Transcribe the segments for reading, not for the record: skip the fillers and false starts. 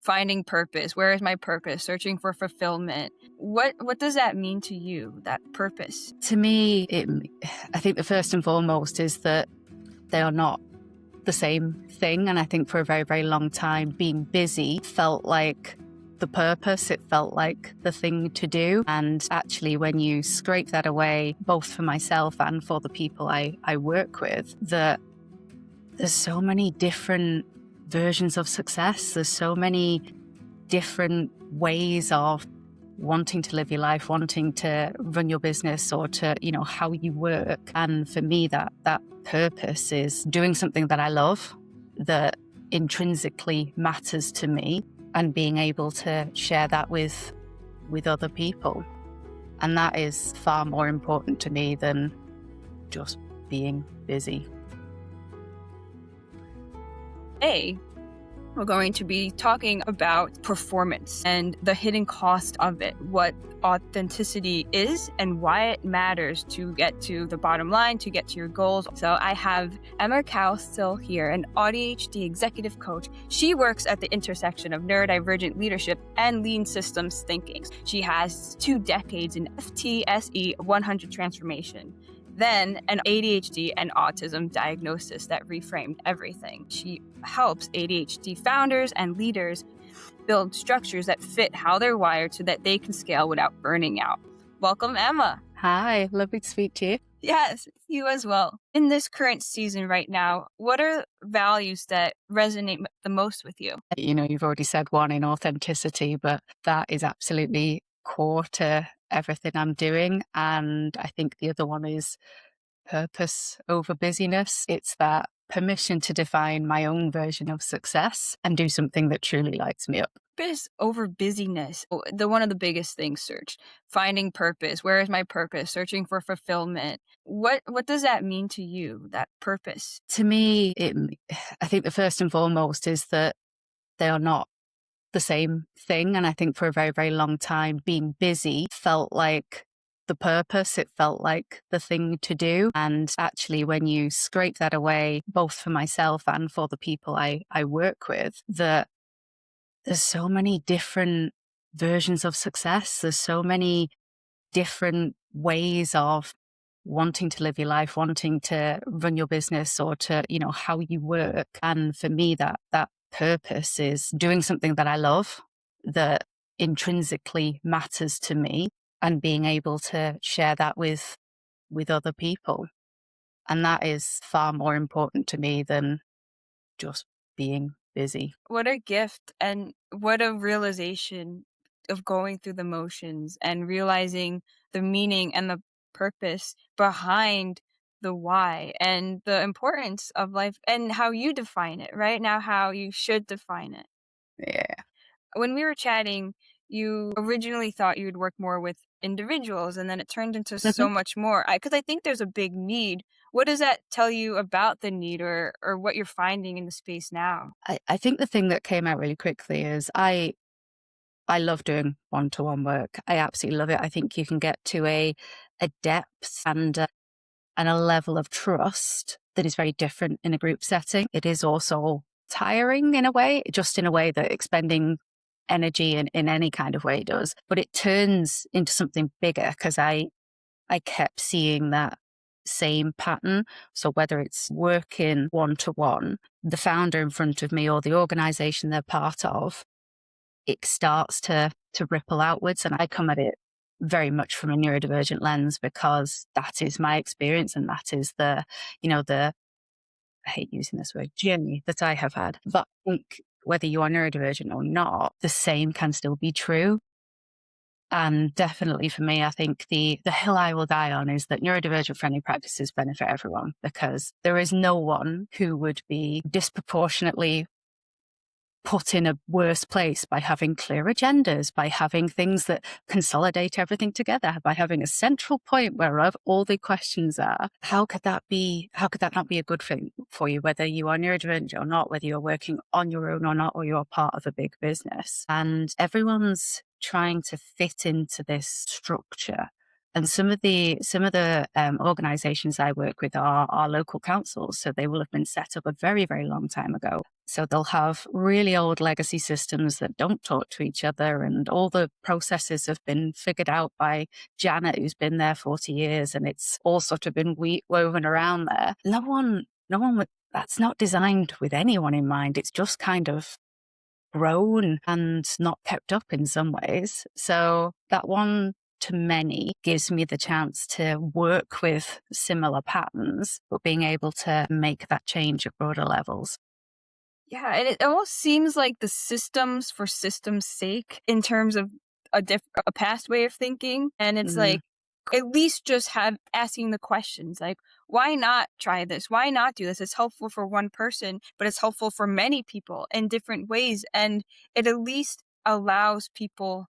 finding purpose. Where is my purpose? Searching for fulfillment. What does that mean to you, that purpose? To me, I think the first and foremost is that they are not the same thing. And I think for a very, very long time, being busy felt like the purpose. It felt like the thing to do. And actually, when you scrape that away, both for myself and for the people I work with, that there's so many different versions of success. There's so many different ways of wanting to live your life, wanting to run your business, or to, how you work. And for me, that purpose is doing something that I love, that intrinsically matters to me, and being able to share that with other people. And that is far more important to me than just being busy. Today, we're going to be talking about performance and the hidden cost of it, what authenticity is and why it matters to get to the bottom line, to get to your goals. So I have Emma Cowsill here, an AuDHD executive coach. She works at the intersection of neurodivergent leadership and lean systems thinking. She has 2 decades in FTSE 100 transformation. Then an ADHD and autism diagnosis that reframed everything. She helps ADHD founders and leaders build structures that fit how they're wired so that they can scale without burning out. Welcome, Emma. Hi, lovely to speak to you. Yes, you as well. In this current season right now, what are values that resonate the most with you? You've already said one in authenticity, but that is absolutely core to everything I'm doing. And I think the other one is purpose over busyness. It's that permission to define my own version of success and do something that truly lights me up. Purpose over busyness. One of the biggest things searched. Finding purpose. Where is my purpose? Searching for fulfillment. What does that mean to you, that purpose? To me, I think the first and foremost is that they are not the same thing. And I think for a very, very long time, being busy felt like the purpose. It felt like the thing to do. And actually, when you scrape that away, both for myself and for the people I work with, that there's so many different versions of success. There's so many different ways of wanting to live your life, wanting to run your business, or to, how you work. And for me, that purpose is doing something that I love, that intrinsically matters to me, and being able to share that with other people. And that is far more important to me than just being busy. What a gift and what a realization of going through the motions and realizing the meaning and the purpose behind the why and the importance of life and how you define it right now, how you should define it. Yeah. When we were chatting, you originally thought you would work more with individuals, and then it turned into so much more. Because I think there's a big need. What does that tell you about the need or what you're finding in the space now? I think the thing that came out really quickly is I love doing one-to-one work. I absolutely love it. I think you can get to a depth and a level of trust that is very different in a group setting. It is also tiring in a way, just in a way that expending energy in any kind of way does. But it turns into something bigger because I kept seeing that same pattern. So whether it's working one-to-one, the founder in front of me or the organization they're part of, it starts to ripple outwards. And I come at it very much from a neurodivergent lens because that is my experience and that is the I hate using this word, journey that I have had. But I think whether you are neurodivergent or not, the same can still be true. And definitely for me, I think the hill I will die on is that neurodivergent friendly practices benefit everyone, because there is no one who would be disproportionately put in a worse place by having clear agendas, by having things that consolidate everything together, by having a central point whereof all the questions are. How could that not be a good thing for you, whether you are neurodivergent or not, whether you're working on your own or not, or you're part of a big business? And everyone's trying to fit into this structure And some of the organizations I work with are local councils. So they will have been set up a very, very long time ago. So they'll have really old legacy systems that don't talk to each other, and all the processes have been figured out by Janet, who's been there 40 years, and it's all sort of been woven around there. That's not designed with anyone in mind. It's just kind of grown and not kept up in some ways. So that one to many gives me the chance to work with similar patterns, but being able to make that change at broader levels. Yeah, and it almost seems like the systems for systems' sake in terms of a past way of thinking. And it's like, at least just asking the questions like, why not try this? Why not do this? It's helpful for one person, but it's helpful for many people in different ways. And it at least allows people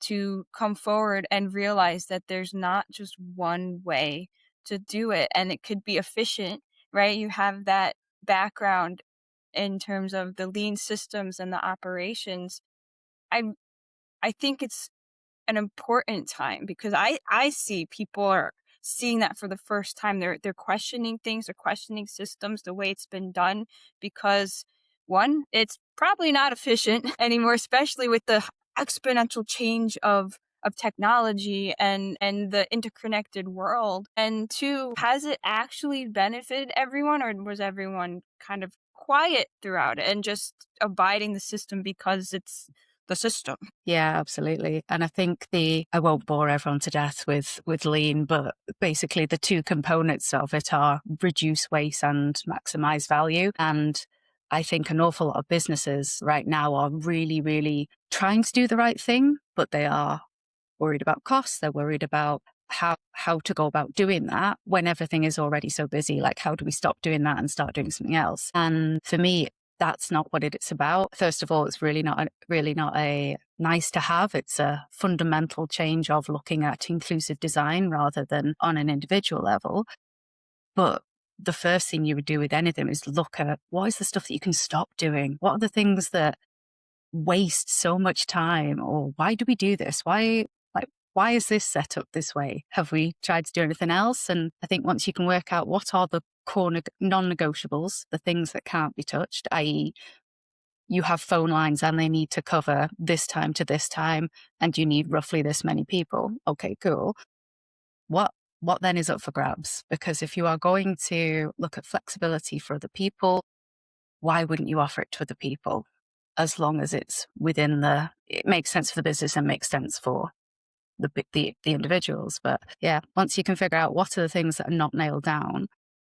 to come forward and realize that there's not just one way to do it, and it could be efficient, right? You have that background in terms of the lean systems and the operations. I I think it's an important time because I see people are seeing that for the first time. They're questioning things, they're questioning systems, the way it's been done, because one, it's probably not efficient anymore, especially with the exponential change of technology and the interconnected world. And two, has it actually benefited everyone, or was everyone kind of quiet throughout it and just abiding the system because it's the system? Yeah, absolutely. And I think I won't bore everyone to death with lean, but basically the two components of it are reduce waste and maximize value. And I think an awful lot of businesses right now are really, really trying to do the right thing, but they are worried about costs. They're worried about how to go about doing that when everything is already so busy. Like, how do we stop doing that and start doing something else? And for me, that's not what it's about. First of all, it's really not a nice to have. It's a fundamental change of looking at inclusive design rather than on an individual level. But the first thing you would do with anything is look at what is the stuff that you can stop doing? What are the things that waste so much time? Or why do we do this? Why is this set up this way? Have we tried to do anything else? And I think once you can work out what are the core non-negotiables, the things that can't be touched, i.e. you have phone lines and they need to cover this time to this time, and you need roughly this many people. Okay, cool. What then is up for grabs? Because if you are going to look at flexibility for other people, why wouldn't you offer it to other people? As long as it's it makes sense for the business and makes sense for the individuals. But yeah, once you can figure out what are the things that are not nailed down,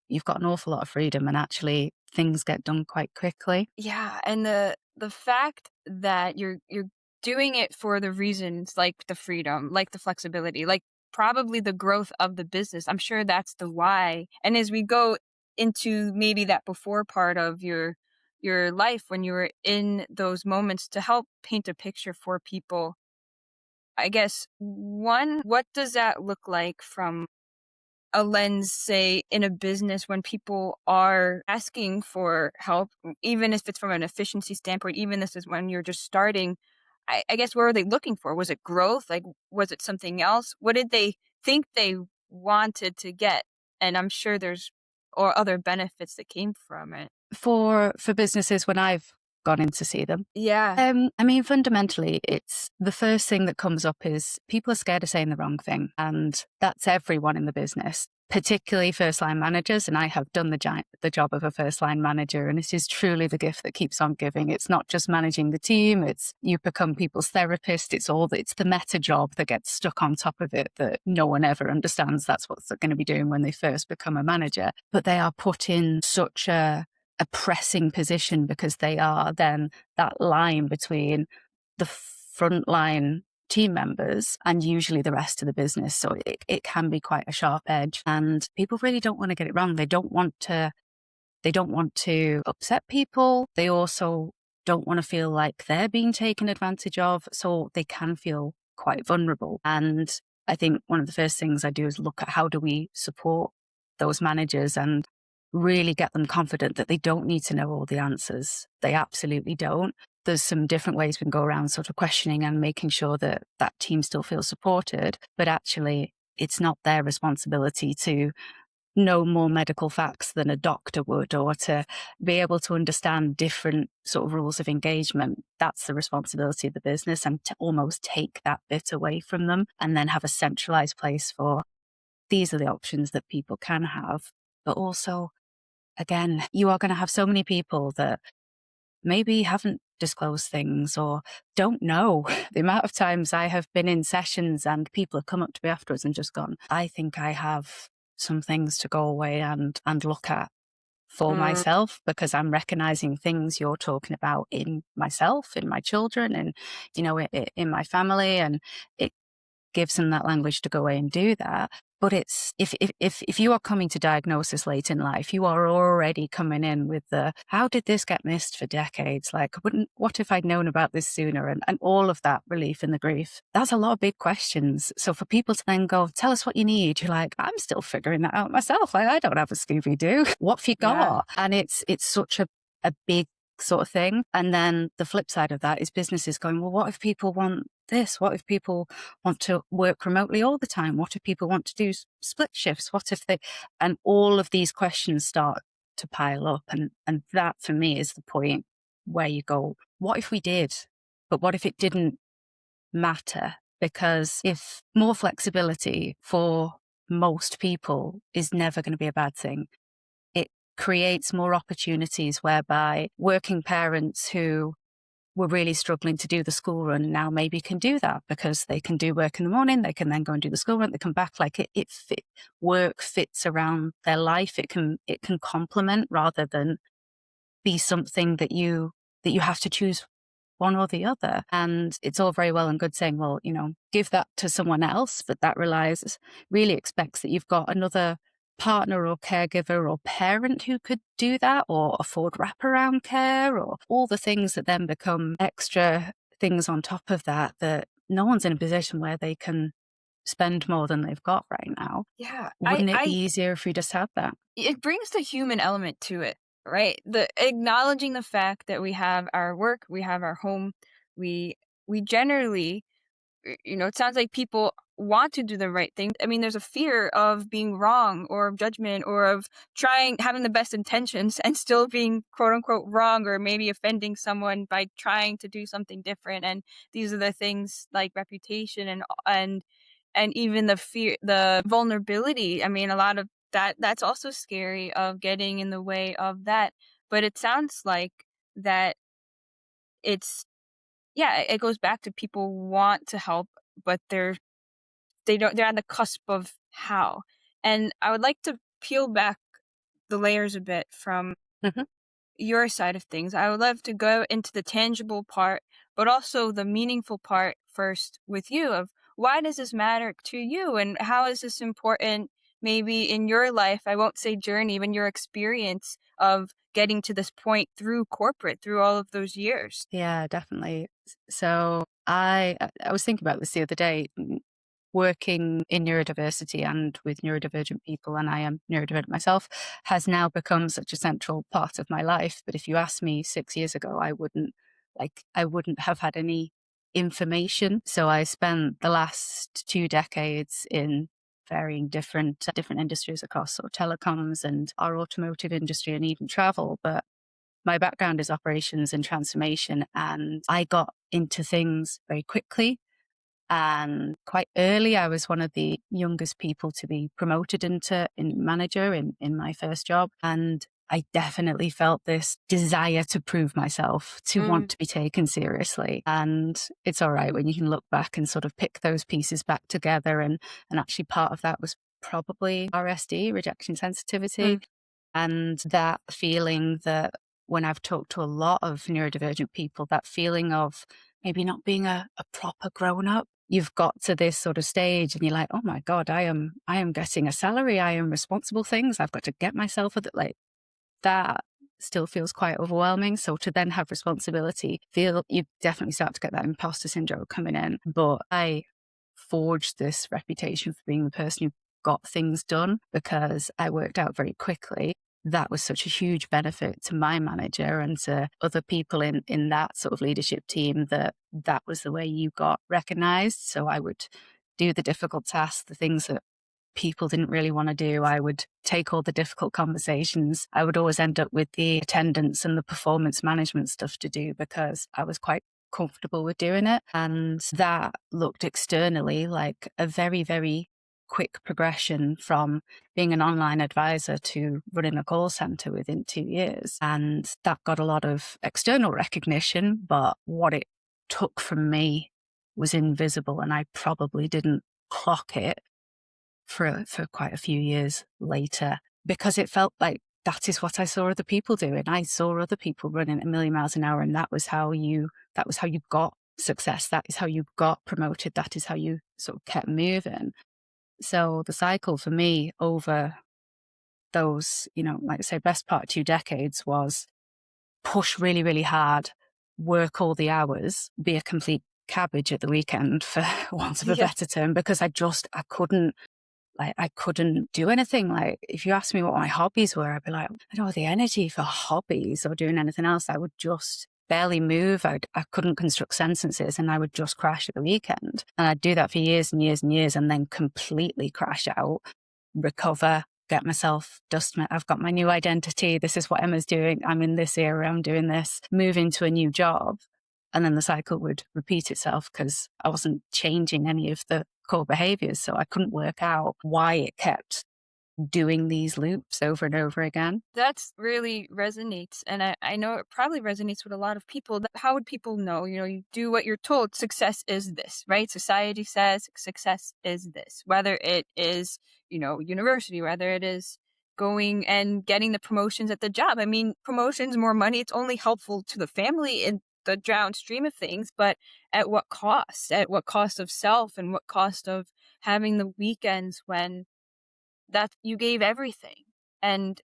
you've got an awful lot of freedom, and actually things get done quite quickly. Yeah, and the fact that you're doing it for the reasons like the freedom, like the flexibility, like probably the growth of the business. I'm sure that's the why. And as we go into maybe that before part of your life when you were in those moments, to help paint a picture for people, I guess, one, what does that look like from a lens, say, in a business when people are asking for help, even if it's from an efficiency standpoint, even this is when you're just starting, I guess, what are they looking for? Was it growth? Like, was it something else? What did they think they wanted to get? And I'm sure there's or other benefits that came from it. For businesses, when I've gone in to see them. Yeah. I mean, fundamentally, it's the first thing that comes up is people are scared of saying the wrong thing. And that's everyone in the business, particularly first line managers. And I have done the job of a first line manager. And it is truly the gift that keeps on giving. It's not just managing the team. It's you become people's therapist. It's the meta job that gets stuck on top of it that no one ever understands. That's what they're going to be doing when they first become a manager. But they are put in such a pressing position because they are then that line between the frontline team members and usually the rest of the business. So it can be quite a sharp edge, and people really don't want to get it wrong. They don't want to upset people. They also don't want to feel like they're being taken advantage of. So they can feel quite vulnerable. And I think one of the first things I do is look at how do we support those managers and really get them confident that they don't need to know all the answers. They absolutely don't. There's some different ways we can go around sort of questioning and making sure that that team still feels supported. But actually, it's not their responsibility to know more medical facts than a doctor would, or to be able to understand different sort of rules of engagement. That's the responsibility of the business, and to almost take that bit away from them and then have a centralized place for these are the options that people can have. But also, again, you are going to have so many people that maybe haven't disclosed things or don't know. The amount of times I have been in sessions and people have come up to me afterwards and just gone, I think I have some things to go away and look at for myself, because I'm recognizing things you're talking about in myself, in my children, and, you know, in my family. And it gives them that language to go away and do that. But it's if you are coming to diagnosis late in life, you are already coming in with the, how did this get missed for decades? Like, what if I'd known about this sooner? And all of that relief in the grief. That's a lot of big questions. So for people to then go, tell us what you need, you're like, I'm still figuring that out myself. Like, I don't have a Scooby-Doo. What have you got? Yeah. And it's such a big sort of thing. And then the flip side of that is businesses going, well, what if people want this? What if people want to work remotely all the time? What if people want to do split shifts? What if they, and all of these questions start to pile up. And that for me is the point where you go, what if we did? But what if it didn't matter? Because if more flexibility for most people is never going to be a bad thing, creates more opportunities whereby working parents who were really struggling to do the school run now maybe can do that, because they can do work in the morning, they can then go and do the school run, they come back. Like work fits around their life. It can complement rather than be something that you have to choose one or the other. And it's all very well and good saying, well, you know, give that to someone else, but that really expects that you've got another partner or caregiver or parent who could do that, or afford wraparound care, or all the things that then become extra things on top of that no one's in a position where they can spend more than they've got right now. Yeah. Wouldn't it be easier if we just had that? It brings the human element to it, right? The acknowledging the fact that we have our work, we have our home, we generally, you know, it sounds like people want to do the right thing. I mean, there's a fear of being wrong, or of judgment, or of having the best intentions and still being quote unquote wrong, or maybe offending someone by trying to do something different. And these are the things like reputation and even the fear, the vulnerability. I mean, a lot of that's also scary, of getting in the way of that. But it sounds like that it goes back to people want to help, but they're on the cusp of how. And I would like to peel back the layers a bit from your side of things. I would love to go into the tangible part, but also the meaningful part first with you, of why does this matter to you, and how is this important maybe in your life? I won't say journey, but your experience of getting to this point through corporate, through all of those years. Yeah, definitely. So I was thinking about this the other day. Working in neurodiversity and with neurodivergent people, and I am neurodivergent myself, has now become such a central part of my life. But if you asked me 6 years ago, I wouldn't have had any information. So I spent the last 2 decades in varying different industries across sort of telecoms and our automotive industry and even travel. But my background is operations and transformation, and I got into things very quickly. And quite early, I was one of the youngest people to be promoted in manager in my first job. And I definitely felt this desire to prove myself, to want to be taken seriously. And it's all right when you can look back and sort of pick those pieces back together. And actually part of that was probably RSD, rejection sensitivity. And that feeling that when I've talked to a lot of neurodivergent people, that feeling of maybe not being a proper grown up. You've got to this sort of stage and you're like, oh my God, I am getting a salary. I am responsible things. I've got to get myself at it. Like, that still feels quite overwhelming. So to then have responsibility, you definitely start to get that imposter syndrome coming in. But I forged this reputation for being the person who got things done because I worked out very quickly. That was such a huge benefit to my manager and to other people in that sort of leadership team, that was the way you got recognized. So I would do the difficult tasks, the things that people didn't really want to do. I would take all the difficult conversations. I would always end up with the attendance and the performance management stuff to do because I was quite comfortable with doing it. And that looked externally like a very, very quick progression from being an online advisor to running a call center within 2 years. And that got a lot of external recognition, but what it took from me was invisible, and I probably didn't clock it for quite a few years later, because it felt like that is what I saw other people doing. I saw other people running a million miles an hour, and that was how you got success. That is how you got promoted. That is how you sort of kept moving. So the cycle for me over those, like I say, best part of 2 decades was push really, really hard, work all the hours, be a complete cabbage at the weekend, for want of a better term, because I couldn't. Like, I couldn't do anything. Like, if you asked me what my hobbies were, I'd be like, I don't have the energy for hobbies or doing anything else. I would just barely move. I couldn't construct sentences, and I would just crash at the weekend. And I'd do that for years and years and years, and then completely crash out, recover, get myself I've got my new identity. This is what Emma's doing. I'm in this era. I'm doing this. Move into a new job. And then the cycle would repeat itself because I wasn't changing any of the core behaviors. So I couldn't work out why it kept doing these loops over and over again. That's really resonates. And I know it probably resonates with a lot of people. How would people know? You do what you're told. Success is this, right? Society says success is this, whether it is, university, whether it is going and getting the promotions at the job. I mean, promotions, more money, it's only helpful to the family in the downstream of things, but at what cost? At what cost of self, and what cost of having the weekends when that you gave everything? And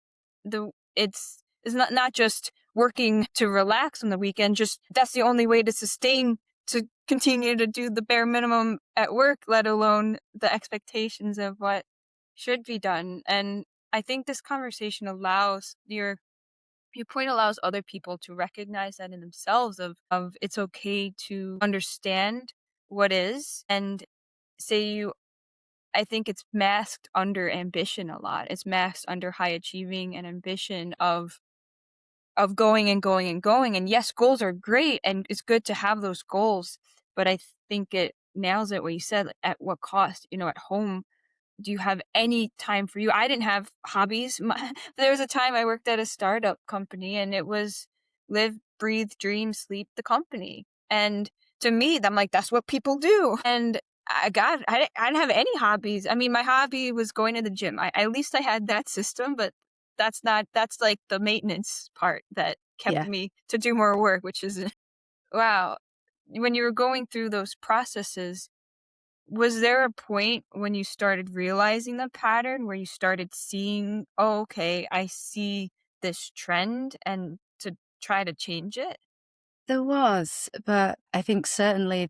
it's not just working to relax on the weekend, just that's the only way to sustain, to continue to do the bare minimum at work, let alone the expectations of what should be done. And I think this conversation allows your point allows other people to recognize that in themselves of it's okay to understand what is, and I think it's masked under ambition a lot. It's masked under high achieving and ambition of going and going and going. And yes, goals are great, and it's good to have those goals, but I think it nails it what you said, at what cost. At home, do you have any time for you? I didn't have hobbies. There was a time I worked at a startup company, and it was live, breathe, dream, sleep the company. And to me, I'm like, that's what people do. And I didn't have any hobbies. I mean, my hobby was going to the gym. At least I had that system, but that's like the maintenance part that kept me to do more work, which is, wow. When you were going through those processes, was there a point when you started realizing the pattern, where you started seeing, oh, okay, I see this trend, and to try to change it? There was, but I think certainly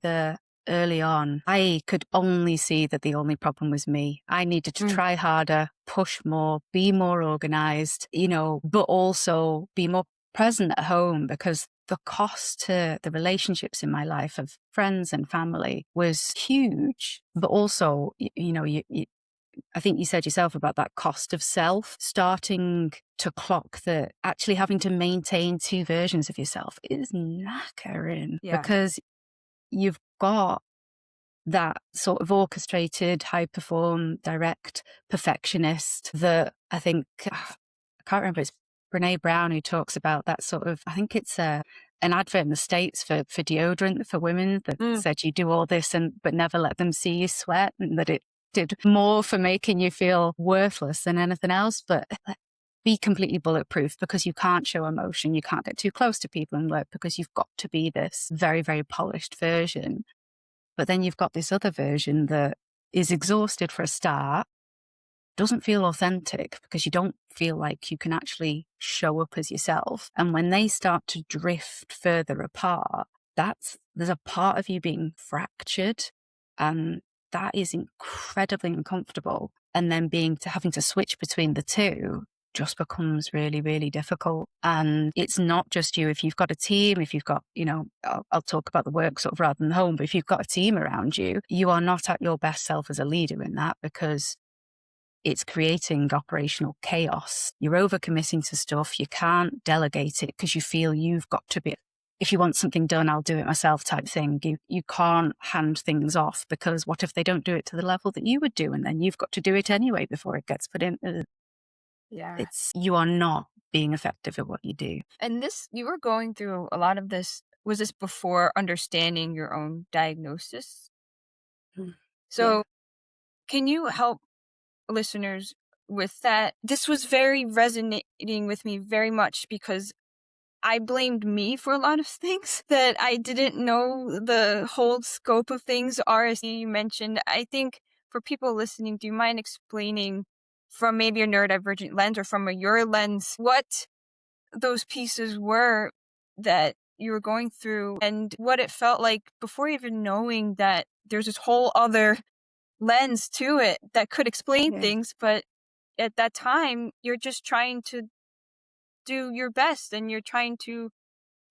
early on, I could only see that the only problem was me. I needed to try harder, push more, be more organized, but also be more present at home, because the cost to the relationships in my life of friends and family was huge. But also, I think you said yourself about that cost of self, starting to clock that actually having to maintain 2 versions of yourself is knackering, because you've got that sort of orchestrated, high perform, direct perfectionist that I think, I can't remember, it's Brene Brown who talks about that sort of, I think it's an advert in the States for deodorant for women that said you do all this but never let them see you sweat, and that it did more for making you feel worthless than anything else. But be completely bulletproof, because you can't show emotion. You can't get too close to people in work, because you've got to be this very, very polished version. But then you've got this other version that is exhausted for a start, doesn't feel authentic, because you don't feel like you can actually show up as yourself. And when they start to drift further apart, there's a part of you being fractured, and that is incredibly uncomfortable. And then having to switch between the two just becomes really, really difficult. And it's not just you. If you've got a team, if you've got, I'll talk about the work sort of rather than the home, but if you've got a team around you, you are not at your best self as a leader in that, because it's creating operational chaos. You're overcommitting to stuff. You can't delegate it because you feel you've got to be, if you want something done, I'll do it myself type thing. You can't hand things off, because what if they don't do it to the level that you would do? And then you've got to do it anyway before it gets put in. Yeah. You are not being effective at what you do. And you were going through a lot of this. Was this before understanding your own diagnosis? So can you help listeners with that? This was very resonating with me very much, because I blamed me for a lot of things that I didn't know the whole scope of things. RSD, you mentioned. I think for people listening, do you mind explaining from maybe a neurodivergent lens or from your lens what those pieces were that you were going through and what it felt like before even knowing that there's this whole other lens to it that could explain things, but at that time you're just trying to do your best and you're trying to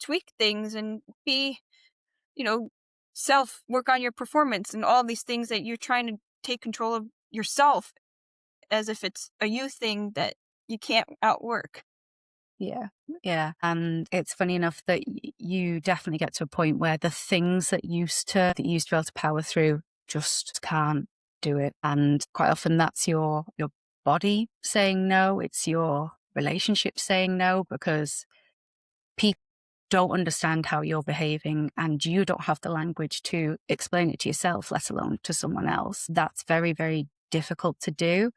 tweak things and be, work on your performance and all these things that you're trying to take control of yourself as if it's a you thing that you can't outwork. Yeah. And it's funny enough that you definitely get to a point where the things that used to be able to power through just can't do it. And quite often that's your body saying no. It's your relationship saying no, because people don't understand how you're behaving and you don't have the language to explain it to yourself, let alone to someone else. That's very, very difficult to do.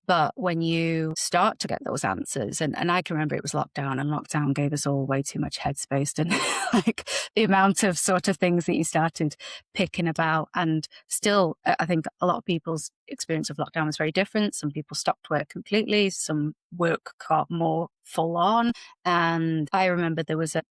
But when you start to get those answers, and I can remember it was lockdown, and lockdown gave us all way too much headspace, and like the amount of sort of things that you started picking about. And still, I think a lot of people's experience of lockdown was very different. Some people stopped work completely. Some work got more full on. And I remember there was a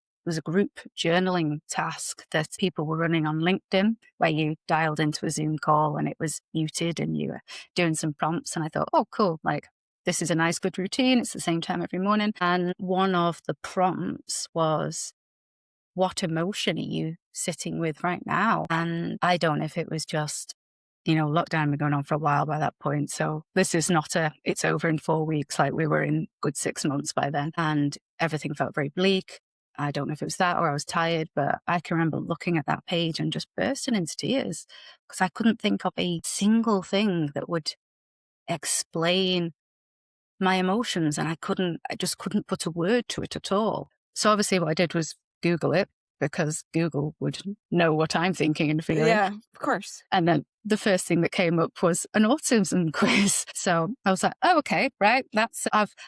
group journaling task that people were running on LinkedIn, where you dialed into a Zoom call and it was muted and you were doing some prompts. And I thought, oh, cool. Like, this is a nice, good routine. It's the same time every morning. And one of the prompts was, what emotion are you sitting with right now? And I don't know if it was just, lockdown had been going on for a while by that point. So this is not it's over in 4 weeks. Like, we were in good 6 months by then, and everything felt very bleak. I don't know if it was that or I was tired, but I can remember looking at that page and just bursting into tears, because I couldn't think of a single thing that would explain my emotions, and I just couldn't put a word to it at all. So obviously what I did was Google it, because Google would know what I'm thinking and feeling. Yeah, of course. And then the first thing that came up was an autism quiz. So I was like, oh, okay, right.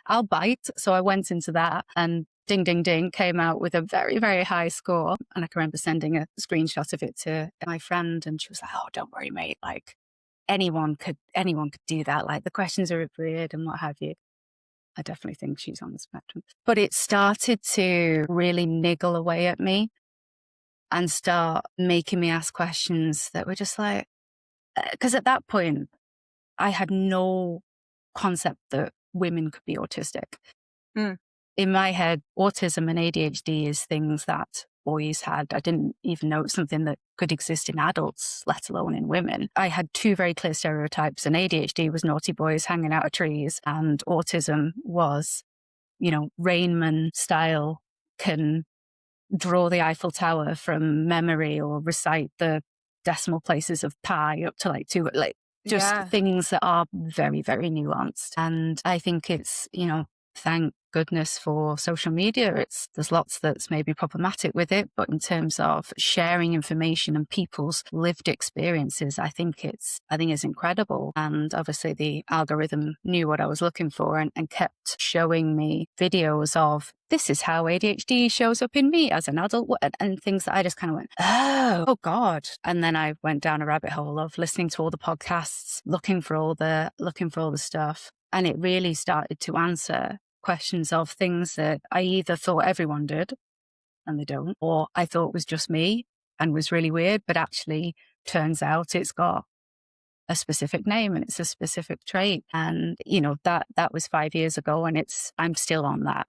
I'll bite. So I went into that, and ding, ding, ding, came out with a very, very high score. And I can remember sending a screenshot of it to my friend, and she was like, oh, don't worry, mate. Like, anyone could do that. Like, the questions are weird and what have you. I definitely think she's on the spectrum. But it started to really niggle away at me and start making me ask questions that were just like, because at that point, I had no concept that women could be autistic. In my head, autism and ADHD is things that boys had. I didn't even know it was something that could exist in adults, let alone in women. I had two very clear stereotypes, and ADHD was naughty boys hanging out of trees, and autism was, Rain Man style, can draw the Eiffel Tower from memory or recite the decimal places of pi up to like 2, like just things that are very, very nuanced. And I think it's, thank goodness for social media. There's lots that's maybe problematic with it, but in terms of sharing information and people's lived experiences, I think it's incredible. And obviously the algorithm knew what I was looking for and kept showing me videos of, this is how ADHD shows up in me as an adult, and things that I just kind of went, oh God. And then I went down a rabbit hole of listening to all the podcasts, looking for all the stuff. And it really started to answer questions of things that I either thought everyone did, and they don't, or I thought was just me and was really weird, but actually turns out it's got a specific name and it's a specific trait. And, that was 5 years ago, and I'm still on that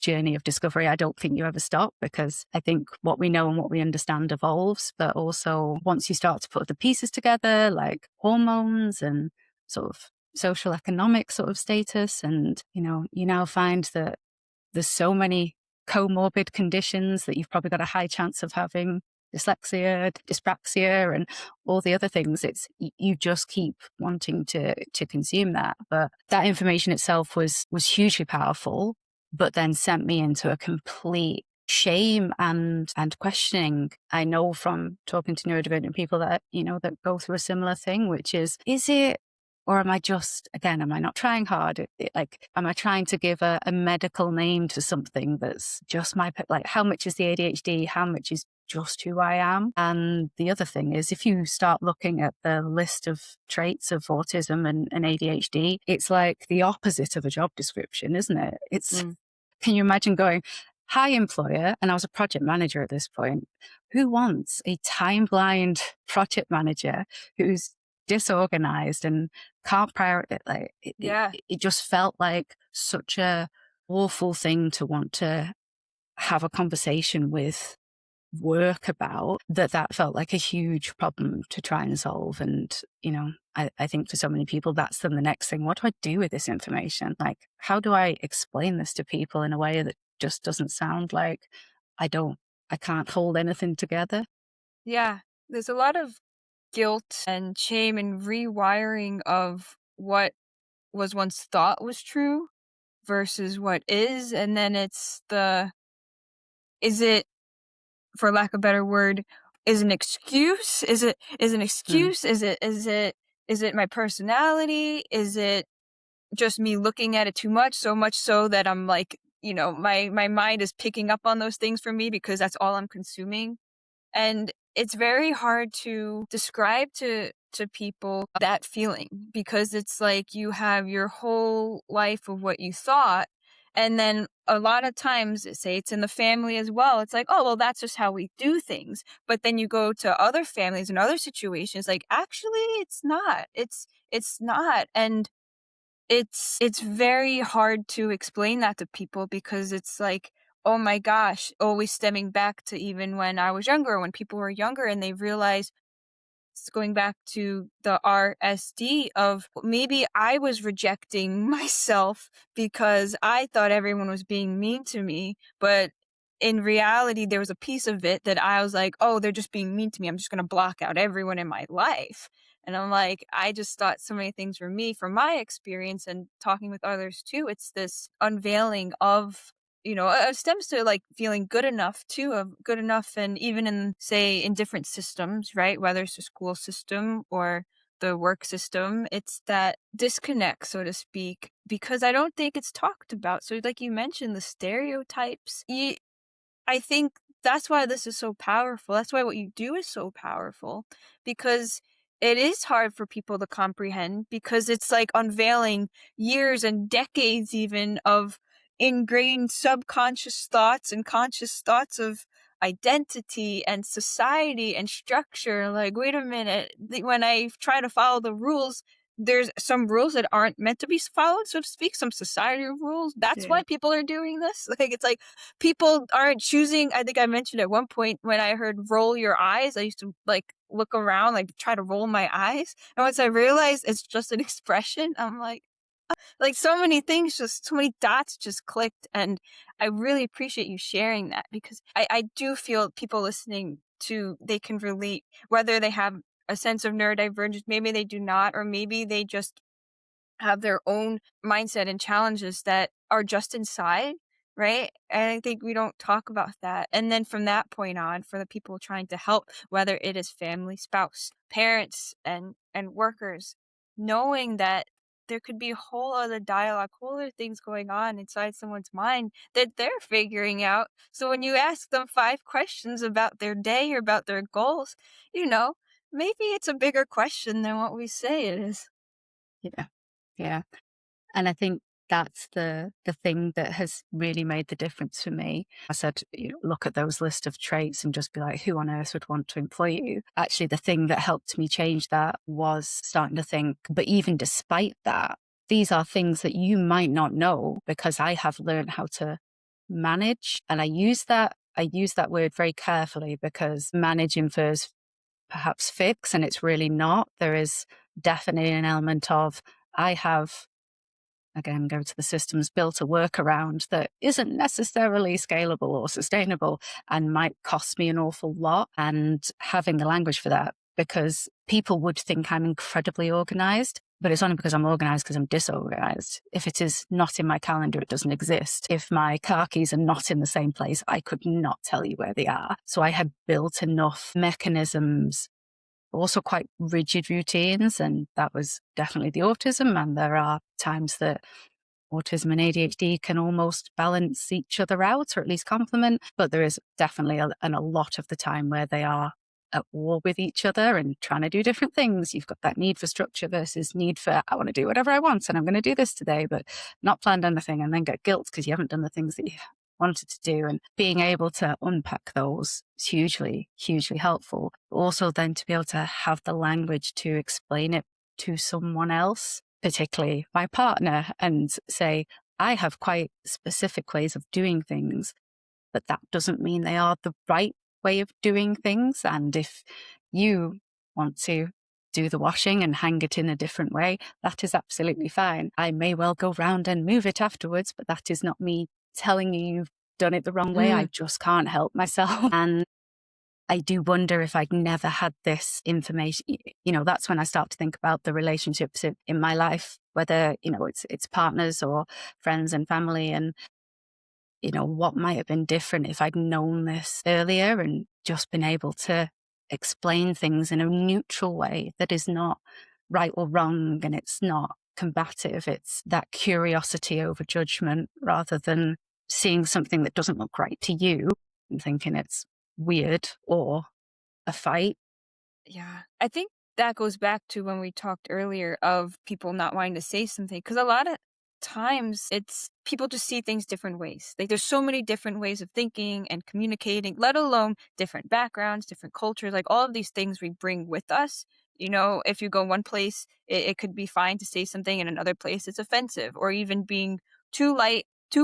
journey of discovery. I don't think you ever stop, because I think what we know and what we understand evolves. But also, once you start to put the pieces together, like hormones and sort of social economic sort of status, and, you now find that there's so many comorbid conditions that you've probably got a high chance of having dyslexia, dyspraxia, and all the other things. You just keep wanting to consume that. But that information itself was hugely powerful, but then sent me into a complete shame and questioning. I know from talking to neurodivergent people that, that go through a similar thing, which is it, or am I just, again, am I not trying hard? Am I trying to give a medical name to something that's just how much is the ADHD? How much is just who I am? And the other thing is, if you start looking at the list of traits of autism and ADHD, it's like the opposite of a job description, isn't it? Can you imagine going, hi, employer, and I was a project manager at this point, who wants a time-blind project manager who's disorganized and can't prioritize? It just felt like such a awful thing to want to have a conversation with work about, that felt like a huge problem to try and solve. And, I think for so many people, that's then the next thing. What do I do with this information? Like, how do I explain this to people in a way that just doesn't sound like I can't hold anything together? Yeah. There's a lot of guilt and shame and rewiring of what was once thought was true versus what is. And then is it, for lack of a better word, is an excuse? Is an excuse? Is it my personality? Is it just me looking at it too much, so much so that I'm like, my mind is picking up on those things for me because that's all I'm consuming? And it's very hard to describe to people that feeling, because it's like you have your whole life of what you thought. And then a lot of times, say it's in the family as well, it's like, oh, well, that's just how we do things. But then you go to other families and other situations, like, actually, it's not. It's not. And it's very hard to explain that to people, because it's like, oh my gosh, always stemming back to even when I was younger, when people were younger and they realize, it's going back to the RSD of maybe I was rejecting myself because I thought everyone was being mean to me. But in reality, there was a piece of it that I was like, oh, they're just being mean to me. I'm just going to block out everyone in my life. And I'm like, I just thought so many things were me from my experience and talking with others too. It's this unveiling of, it stems to like feeling good enough too, of good enough. And even in, say, in different systems, right? Whether it's the school system or the work system, it's that disconnect, so to speak, because I don't think it's talked about. So like you mentioned, the stereotypes, I think that's why this is so powerful. That's why what you do is so powerful, because it is hard for people to comprehend, because it's like unveiling years and decades even of ingrained subconscious thoughts and conscious thoughts of identity and society and structure. Like, wait a minute, when I try to follow the rules, there's some rules that aren't meant to be followed, so to speak, some societal rules. That's why people are doing this. Like, it's like people aren't choosing. I think I mentioned at one point when I heard roll your eyes, I used to like look around, like try to roll my eyes. And once I realized it's just an expression, I'm like so many things, just so many dots just clicked. And I really appreciate you sharing that, because I do feel people listening to, they can relate, whether they have a sense of neurodivergence, maybe they do not, or maybe they just have their own mindset and challenges that are just inside, right? And I think we don't talk about that. And then from that point on, for the people trying to help, whether it is family, spouse, parents, and workers, knowing that there could be a whole other dialogue, whole other things going on inside someone's mind that they're figuring out. So when you ask them 5 questions about their day or about their goals, maybe it's a bigger question than what we say it is. Yeah. Yeah. And I think that's the thing that has really made the difference for me. I said, look at those list of traits and just be like, who on earth would want to employ you? Actually, the thing that helped me change that was starting to think, but even despite that, these are things that you might not know, because I have learned how to manage. And I use that word very carefully, because manage infers perhaps fix, and it's really not. There is definitely an element of, I have, again, go to the systems, built a workaround that isn't necessarily scalable or sustainable and might cost me an awful lot. And having the language for that, because people would think I'm incredibly organized, but it's only because I'm organized because I'm disorganized. If it is not in my calendar, it doesn't exist. If my car keys are not in the same place, I could not tell you where they are. So I had built enough mechanisms, also quite rigid routines, and that was definitely the autism. And there are times that autism and ADHD can almost balance each other out, or at least complement, but there is definitely a lot of the time where they are at war with each other and trying to do different things. You've got that need for structure versus need for, I want to do whatever I want and I'm going to do this today, but not planned anything, and then get guilt because you haven't done the things that you wanted to do. And being able to unpack those is hugely, hugely helpful. Also then to be able to have the language to explain it to someone else, particularly my partner, and say, I have quite specific ways of doing things, but that doesn't mean they are the right way of doing things. And if you want to do the washing and hang it in a different way, that is absolutely fine. I may well go round and move it afterwards, but that is not me telling you you've done it the wrong way. I just can't help myself. And I do wonder if I'd never had this information, that's when I start to think about the relationships in my life, whether, it's partners or friends and family, and, what might have been different if I'd known this earlier and just been able to explain things in a neutral way that is not right or wrong, and it's not combative. It's that curiosity over judgment, rather than seeing something that doesn't look right to you and thinking it's weird or a fight. Yeah. I think that goes back to when we talked earlier of people not wanting to say something, because a lot of times it's people just see things different ways. Like, there's so many different ways of thinking and communicating, let alone different backgrounds, different cultures, like all of these things we bring with us. If you go one place, it could be fine to say something, in another place it's offensive, or even being too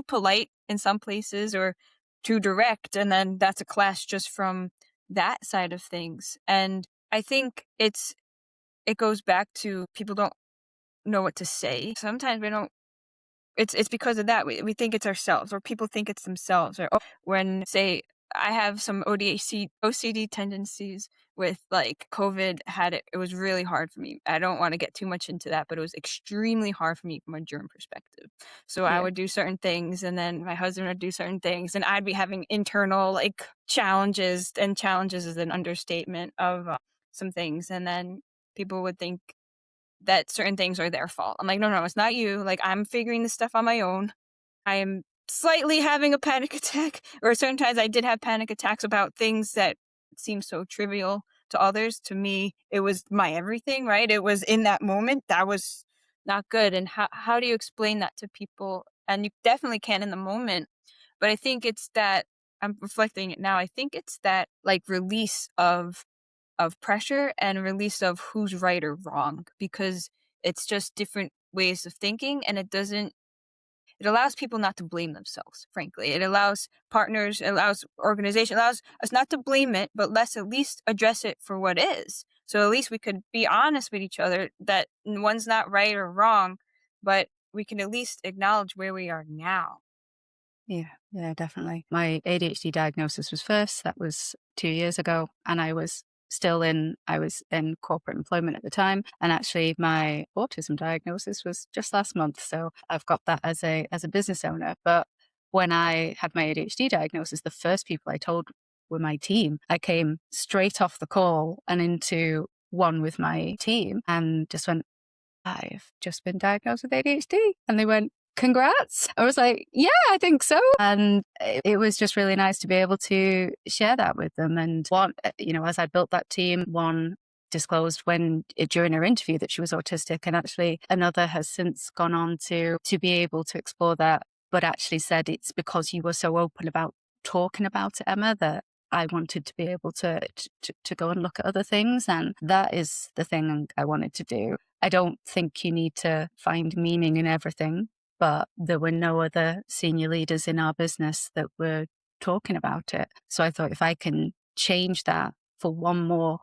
polite in some places, or too direct, and then that's a clash just from that side of things. And I think it goes back to people don't know what to say. Sometimes we don't. It's because of that. We think it's ourselves, or people think it's themselves. Or when, say, I have some OCD tendencies with, like, COVID it was really hard for me. I don't want to get too much into that, but it was extremely hard for me from a germ perspective. So I would do certain things, and then my husband would do certain things, and I'd be having internal, like, challenges, and challenges is an understatement of some things. And then people would think that certain things are their fault. I'm like, no, it's not you. Like, I'm figuring this stuff on my own. I am slightly having a panic attack, or sometimes I did have panic attacks about things that seem so trivial to others. To me, it was my everything, right? It was in that moment. That was not good. And how do you explain that to people? And you definitely can in the moment. But I think it's that, I'm reflecting it now, I think it's that, like, release of pressure and release of who's right or wrong, because it's just different ways of thinking, and it allows people not to blame themselves, frankly. It allows partners, it allows organization, it allows us not to blame it, but let's at least address it for what is. So at least we could be honest with each other that one's not right or wrong, but we can at least acknowledge where we are now. Yeah, definitely. My ADHD diagnosis was first. That was 2 years ago, and I was in corporate employment at the time. And actually my autism diagnosis was just last month. So I've got that as a business owner. But when I had my ADHD diagnosis, the first people I told were my team. I came straight off the call and into one with my team and just went, I've just been diagnosed with ADHD. And they went, congrats. I was like, yeah, I think so. And it was just really nice to be able to share that with them. And as I built that team, one disclosed during her interview that she was autistic, and actually another has since gone on to be able to explore that, but actually said it's because you were so open about talking about it, Emma, that I wanted to be able to go and look at other things. And that is the thing I wanted to do. I don't think you need to find meaning in everything, but there were no other senior leaders in our business that were talking about it. So I thought if I can change that for one more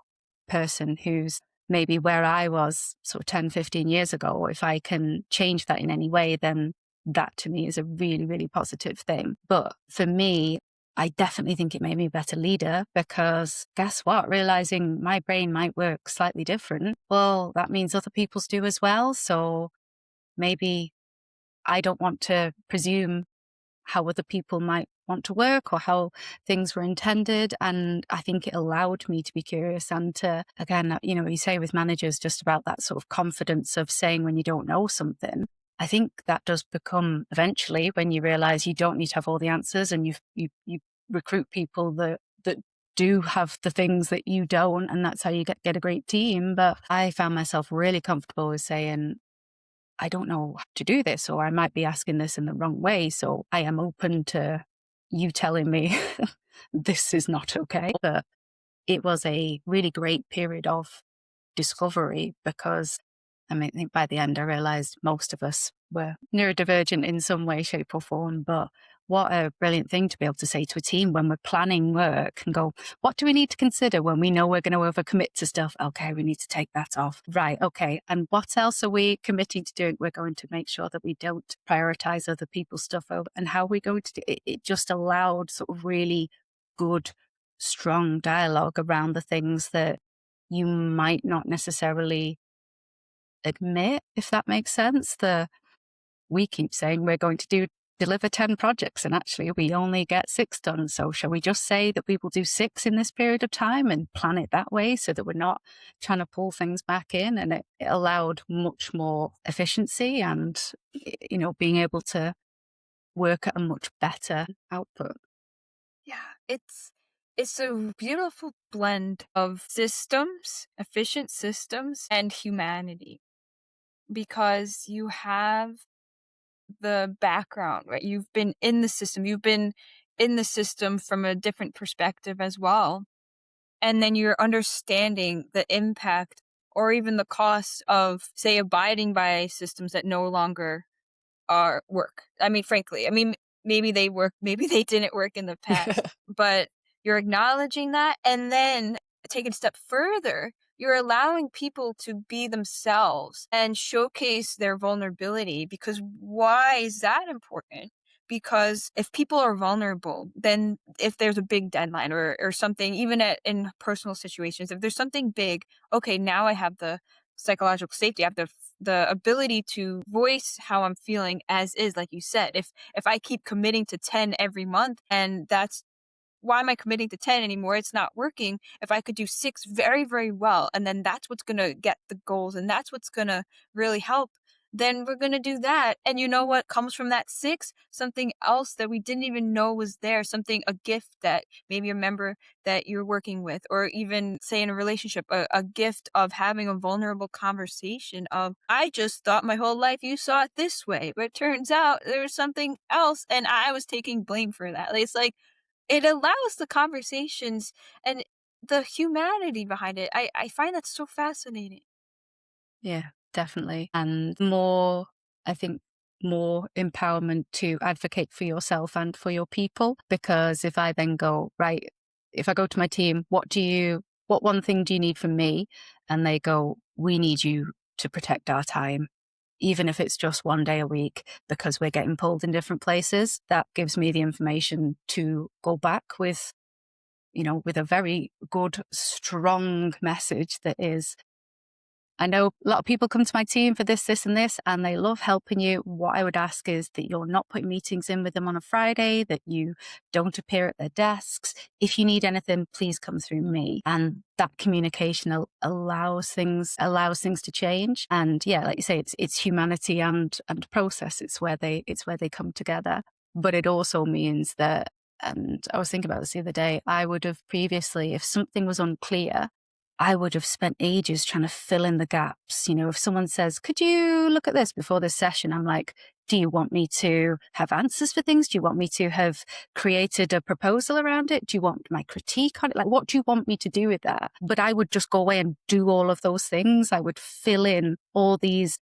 person who's maybe where I was sort of 10, 15 years ago, if I can change that in any way, then that to me is a really, really positive thing. But for me, I definitely think it made me a better leader, because guess what? Realizing my brain might work slightly different, well, that means other people's do as well. So maybe I don't want to presume how other people might want to work or how things were intended. And I think it allowed me to be curious and to, again, you say with managers just about that sort of confidence of saying when you don't know something. I think that does become eventually when you realize you don't need to have all the answers, and you recruit people that do have the things that you don't, and that's how you get a great team. But I found myself really comfortable with saying, I don't know how to do this, or I might be asking this in the wrong way. So I am open to you telling me this is not okay. But it was a really great period of discovery, because I think by the end I realized most of us were neurodivergent in some way, shape or form. But what a brilliant thing to be able to say to a team when we're planning work and go, what do we need to consider when we know we're going to overcommit to stuff? Okay, we need to take that off. Right, okay. And what else are we committing to doing? We're going to make sure that we don't prioritize other people's stuff over, and how we're going to do it. It just allowed sort of really good, strong dialogue around the things that you might not necessarily admit, if that makes sense. We keep saying we're going to deliver 10 projects, and actually we only get 6 done. So shall we just say that we will do 6 in this period of time and plan it that way, so that we're not trying to pull things back in? And it allowed much more efficiency and, being able to work at a much better output. Yeah, it's a beautiful blend of systems, efficient systems, and humanity, because you have the background, right? You've been in the system. You've been in the system from a different perspective as well. And then you're understanding the impact or even the cost of, say, abiding by systems that no longer work. I mean, frankly, maybe they work, maybe they didn't work in the past, but you're acknowledging that. And then take it a step further, you're allowing people to be themselves and showcase their vulnerability. Because why is that important? Because if people are vulnerable, then if there's a big deadline or something, even in personal situations, if there's something big, okay, now I have the psychological safety. I have the ability to voice how I'm feeling as is, like you said. If I keep committing to 10 every month, and that's why am I committing to 10 anymore? It's not working. If I could do 6 very, very well, and then that's what's going to get the goals, and that's what's going to really help, then we're going to do that. And you know what comes from that 6? Something else that we didn't even know was there, a gift that maybe a member that you're working with, or even say in a relationship, a gift of having a vulnerable conversation of, I just thought my whole life you saw it this way, but it turns out there was something else and I was taking blame for that. It's like, it allows the conversations and the humanity behind it. I find that so fascinating. Yeah, definitely. And I think more empowerment to advocate for yourself and for your people. Because if I then go, right, if I go to my team, what one thing do you need from me? And they go, we need you to protect our time, even if it's just 1 day a week, because we're getting pulled in different places. That gives me the information to go back with a very good, strong message that is, I know a lot of people come to my team for this, and this, and they love helping you. What I would ask is that you're not putting meetings in with them on a Friday, that you don't appear at their desks. If you need anything, please come through me. And that communication allows things to change. And yeah, like you say, it's humanity and process. It's where they come together. But it also means that, and I was thinking about this the other day, I would have previously, if something was unclear, I would have spent ages trying to fill in the gaps. If someone says, could you look at this before this session? I'm like, do you want me to have answers for things? Do you want me to have created a proposal around it? Do you want my critique on it? Like, what do you want me to do with that? But I would just go away and do all of those things. I would fill in all these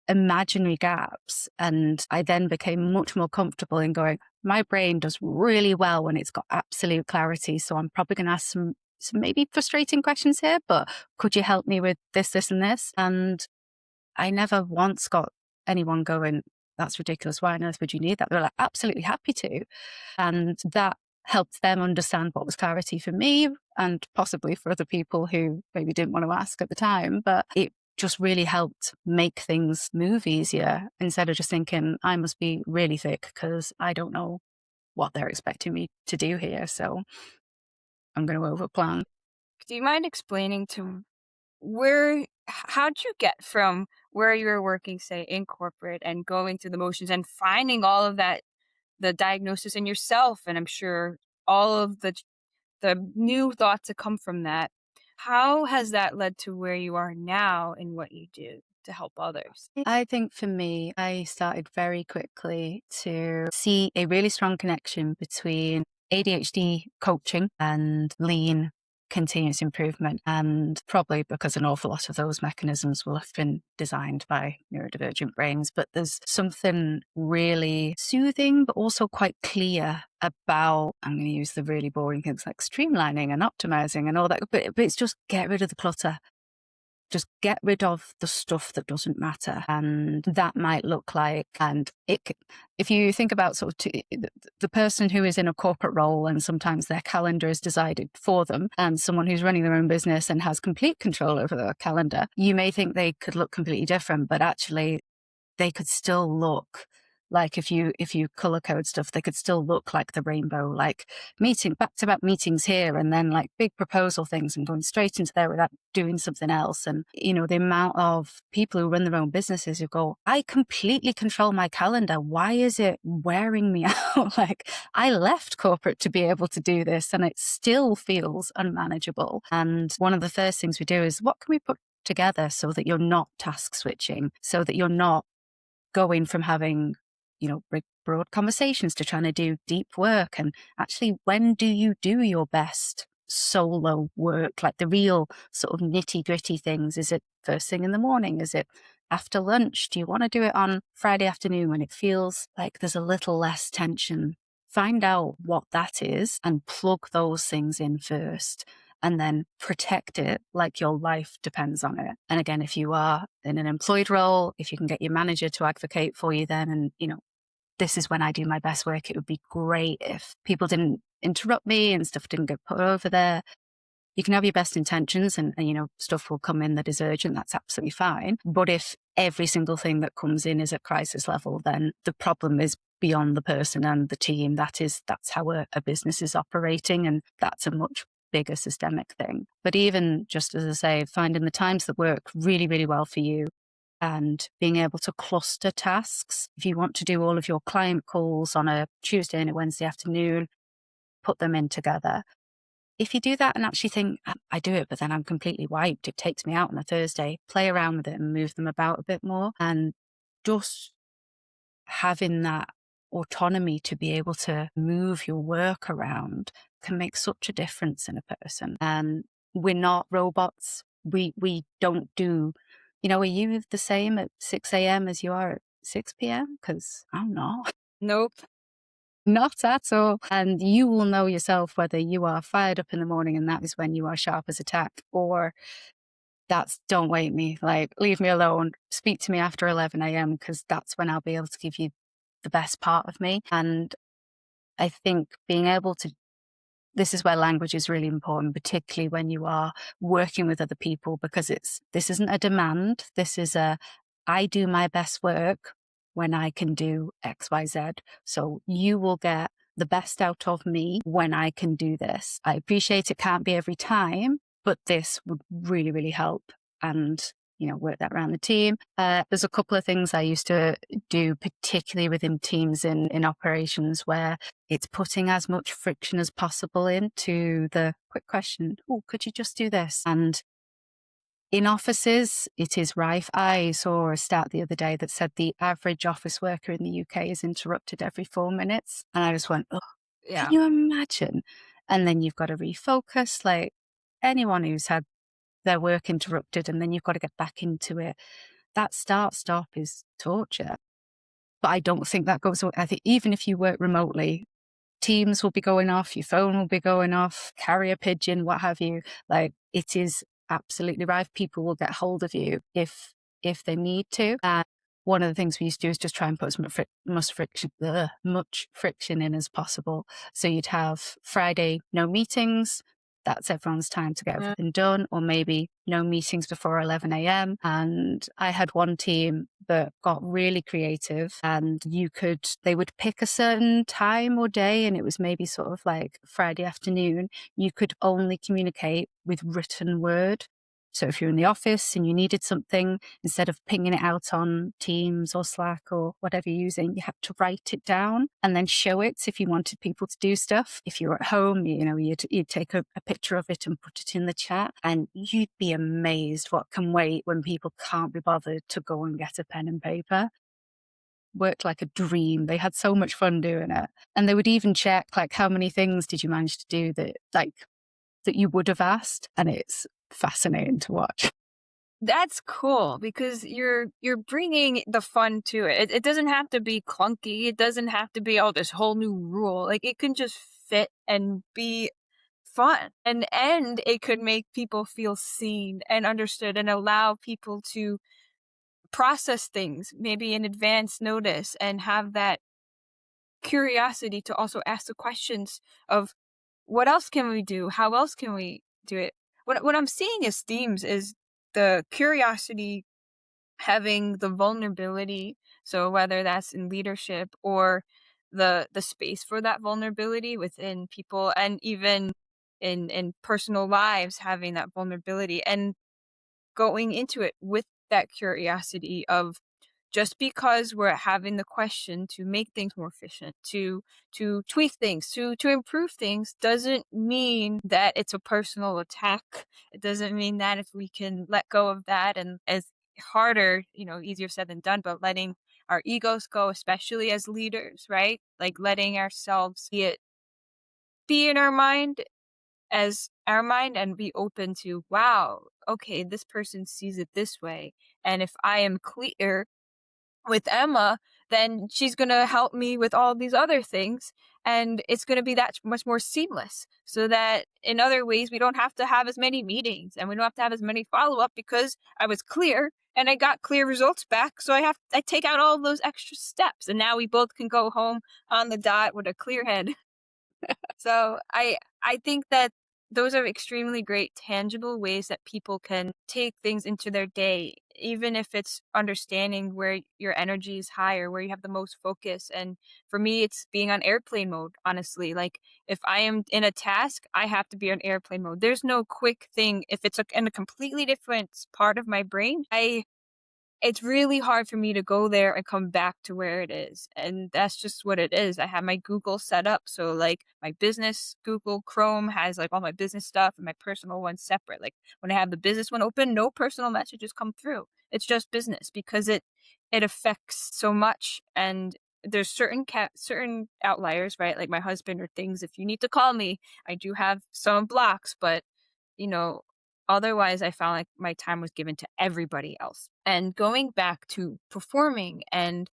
imaginary gaps. And I then became much more comfortable in going, my brain does really well when it's got absolute clarity. So I'm probably going to ask some maybe frustrating questions here, but could you help me with this, this, and this? And I never once got anyone going, that's ridiculous. Why on earth would you need that? They were like, absolutely happy to. And that helped them understand what was clarity for me and possibly for other people who maybe didn't want to ask at the time. But it just really helped make things move easier instead of just thinking, I must be really thick because I don't know what they're expecting me to do here. So I'm going to overplan. Do you mind explaining to how'd you get from where you were working, say, in corporate and going through the motions and finding all of that, the diagnosis in yourself, and I'm sure all of the new thoughts that come from that. How has that led to where you are now in what you do to help others? I think for me, I started very quickly to see a really strong connection between ADHD coaching and lean continuous improvement. And probably because an awful lot of those mechanisms will have been designed by neurodivergent brains. But there's something really soothing, but also quite clear about, I'm going to use the really boring things like streamlining and optimizing and all that. But it's just get rid of the clutter. Just get rid of the stuff that doesn't matter. And that might look like, and if you think about sort of the person who is in a corporate role and sometimes their calendar is decided for them, and someone who's running their own business and has complete control over their calendar, you may think they could look completely different, but actually they could still look like, if you color code stuff, they could still look like the rainbow, like back-to-back meetings here and then like big proposal things and going straight into there without doing something else. And, the amount of people who run their own businesses who go, I completely control my calendar. Why is it wearing me out? Like, I left corporate to be able to do this and it still feels unmanageable. And one of the first things we do is, what can we put together so that you're not task switching, so that you're not going from having broad conversations to trying to do deep work. And actually, when do you do your best solo work, like the real sort of nitty gritty things? Is it first thing in the morning? Is it after lunch? Do you want to do it on Friday afternoon when it feels like there's a little less tension? Find out what that is and plug those things in first. And then protect it like your life depends on it. And again, if you are in an employed role, if you can get your manager to advocate for you then, and this is when I do my best work, it would be great if people didn't interrupt me and stuff didn't get put over there. You can have your best intentions and stuff will come in that is urgent. That's absolutely fine. But if every single thing that comes in is at crisis level, then the problem is beyond the person and the team. That's how a business is operating. And that's a much bigger systemic thing. But even just as I say, finding the times that work really, really well for you and being able to cluster tasks. If you want to do all of your client calls on a Tuesday and a Wednesday afternoon, put them in together. If you do that and actually think, I do it, but then I'm completely wiped, it takes me out on a Thursday, play around with it and move them about a bit more. And just having that autonomy to be able to move your work around can make such a difference in a person. And we're not robots. We don't do, are you the same at 6 a.m. as you are at 6 p.m.? Because I'm not. Nope. Not at all. And you will know yourself whether you are fired up in the morning and that is when you are sharp as a tack, or that's don't wake me, like leave me alone, speak to me after 11 a.m. because that's when I'll be able to give you the best part of me. And I think being able to, this is where language is really important, particularly when you are working with other people, because this isn't a demand. This is I do my best work when I can do X, Y, Z. So you will get the best out of me when I can do this. I appreciate it can't be every time, but this would really, really help. And work that around the team. There's a couple of things I used to do, particularly within teams in operations, where it's putting as much friction as possible into the quick question, oh, could you just do this? And In offices, it is rife. I saw a stat the other day that said the average office worker in the UK is interrupted every 4 minutes. And I just went, oh, can Yeah. you imagine? And then you've got to refocus. Like anyone who's had their work interrupted and then you've got to get back into it, that stop is torture. But I don't think that goes away. I think even if you work remotely, Teams will be going off, your phone will be going off, carrier pigeon, what have you. Like it is absolutely rife. People will get hold of you if they need to. And one of the things we used to do is just try and put as much friction in as possible. So you'd have Friday, no meetings. That's everyone's time to get everything done, or maybe no meetings before 11 a.m. And I had one team that got really creative and they would pick a certain time or day, and it was maybe sort of like Friday afternoon. You could only communicate with written word. So if you're in the office and you needed something, instead of pinging it out on Teams or Slack or whatever you're using, you had to write it down and then show it if you wanted people to do stuff. If you were at home, you'd take a picture of it and put it in the chat, and you'd be amazed what can wait when people can't be bothered to go and get a pen and paper. Worked like a dream. They had so much fun doing it. And they would even check, like, how many things did you manage to do that you would have asked? And it's fascinating to watch. That's cool because you're bringing the fun to it. It doesn't have to be clunky. It doesn't have to be, oh, this whole new rule. Like it can just fit and be fun. And it could make people feel seen and understood and allow people to process things maybe in advance notice and have that curiosity to also ask the questions of what else can we do? How else can we do it? What I'm seeing as themes is the curiosity, having the vulnerability. So whether that's in leadership or the space for that vulnerability within people, and even in personal lives, having that vulnerability and going into it with that curiosity of, just because we're having the question to make things more efficient, to tweak things, to improve things, doesn't mean that it's a personal attack. It doesn't mean that if we can let go of that, and as harder, easier said than done, but letting our egos go, especially as leaders, right? Like letting ourselves be in our mind as our mind and be open to, wow, okay, this person sees it this way. And if I am clear with Emma, then she's going to help me with all these other things. And it's going to be that much more seamless, so that in other ways, we don't have to have as many meetings and we don't have to have as many follow up because I was clear and I got clear results back. So I take out all of those extra steps, and now we both can go home on the dot with a clear head. So I think that those are extremely great tangible ways that people can take things into their day, even if it's understanding where your energy is higher, where you have the most focus. And for me, it's being on airplane mode, honestly. Like if I am in a task, I have to be on airplane mode. There's no quick thing. If it's in a completely different part of my brain, it's really hard for me to go there and come back to where it is. And that's just what it is. I have my Google set up. So like my business Google Chrome has like all my business stuff, and my personal one separate. Like when I have the business one open, no personal messages come through. It's just business, because it affects so much. And there's certain outliers, right? Like my husband or things. If you need to call me, I do have some blocks, but you know, otherwise, I found like my time was given to everybody else. And going back to performing and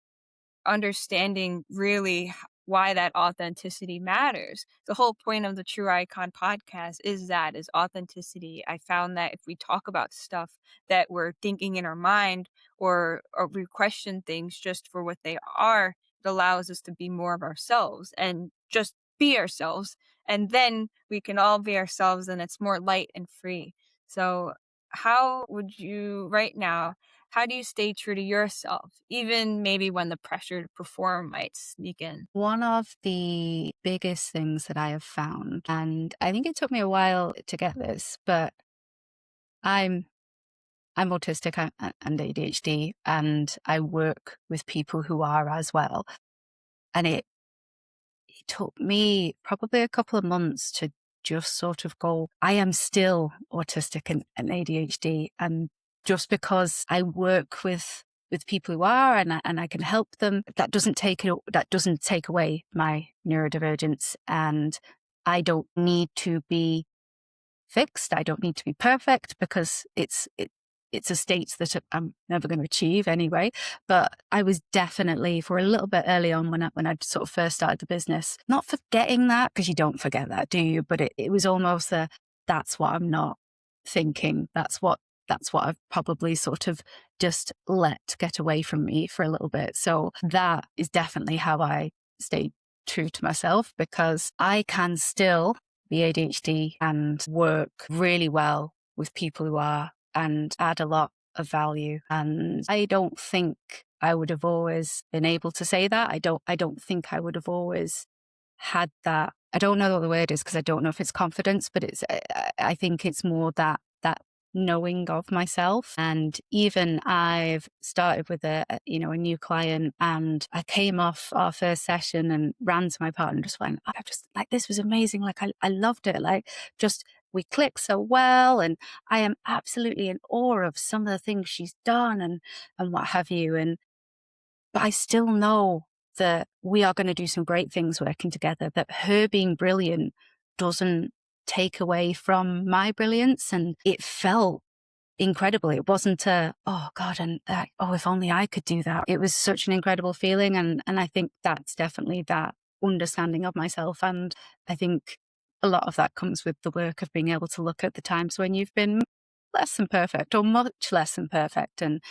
understanding really why that authenticity matters. The whole point of the TrueIcon podcast is authenticity. I found that if we talk about stuff that we're thinking in our mind, or we question things just for what they are, it allows us to be more of ourselves and just be ourselves. And then we can all be ourselves, and it's more light and free. So how would you right now, how do you stay true to yourself, even maybe when the pressure to perform might sneak in? One of the biggest things that I have found, and I think it took me a while to get this, but I'm autistic and ADHD, and I work with people who are as well. And it took me probably a couple of months to just sort of go, I am still autistic and ADHD. And just because I work with people who are and I can help them, that doesn't take away my neurodivergence. And I don't need to be fixed. I don't need to be perfect, because it's a state that I'm never going to achieve anyway. But I was definitely, for a little bit early on when I sort of first started the business, not forgetting that, because you don't forget that, do you? But it was almost that's what I'm not thinking. That's what I've probably sort of just let get away from me for a little bit. So that is definitely how I stay true to myself, because I can still be ADHD and work really well with people who are, and add a lot of value. And I don't think I would have always been able to say that. I don't think I would have always had that. I don't know what the word is, because I don't know if it's confidence, but I think it's more that knowing of myself. And even I've started with a new client, and I came off our first session and ran to my partner and just went, I just like, this was amazing. Like I loved it. Like, just, we click so well, and I am absolutely in awe of some of the things she's done and what have you. But I still know that we are going to do some great things working together, that her being brilliant doesn't take away from my brilliance. And it felt incredible. It wasn't oh God, and if only I could do that. It was such an incredible feeling. And I think that's definitely that understanding of myself. And I think a lot of that comes with the work of being able to look at the times when you've been less than perfect, or much less than perfect, and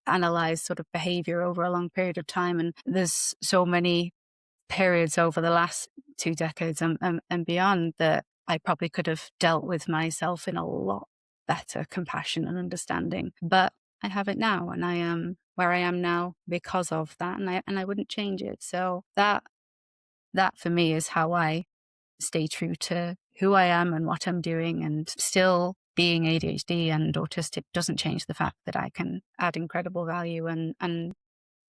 analyze sort of behavior over a long period of time. And there's so many periods over the last 2 decades and beyond that I probably could have dealt with myself in a lot better compassion and understanding. But I have it now, and I am where I am now because of that, and I wouldn't change it. So that for me is how I stay true to who I am and what I'm doing. And still, being ADHD and autistic doesn't change the fact that I can add incredible value and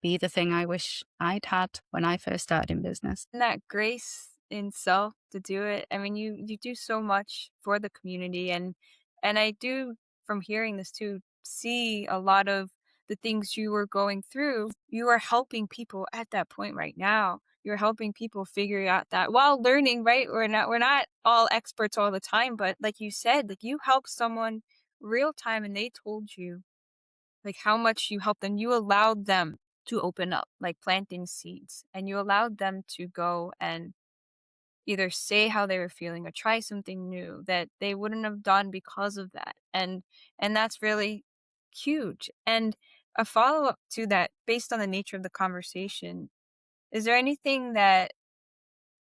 be the thing I wish I'd had when I first started in business. And that grace in self to do it. I mean, you do so much for the community, and I do, from hearing this too, see a lot of the things you were going through. You are helping people at that point right now. You're helping people figure out that while learning, right? We're not all experts all the time, but like you said, like, you helped someone real time and they told you like how much you helped them. You allowed them to open up, like planting seeds, and you allowed them to go and either say how they were feeling or try something new that they wouldn't have done because of that. And that's really huge. And a follow-up to that, based on the nature of the conversation, is there anything that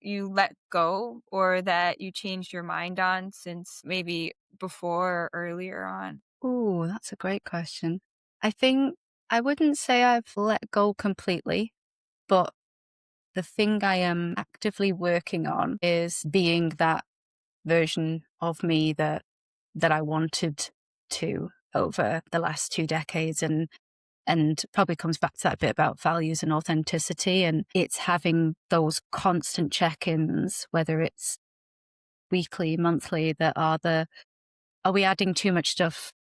you let go or that you changed your mind on since maybe before or earlier on? Ooh, that's a great question. I think I wouldn't say I've let go completely, but the thing I am actively working on is being that version of me that I wanted to over the last 2 decades, and probably comes back to that bit about values and authenticity. And it's having those constant check-ins, whether it's weekly, monthly, that are we adding too much stuff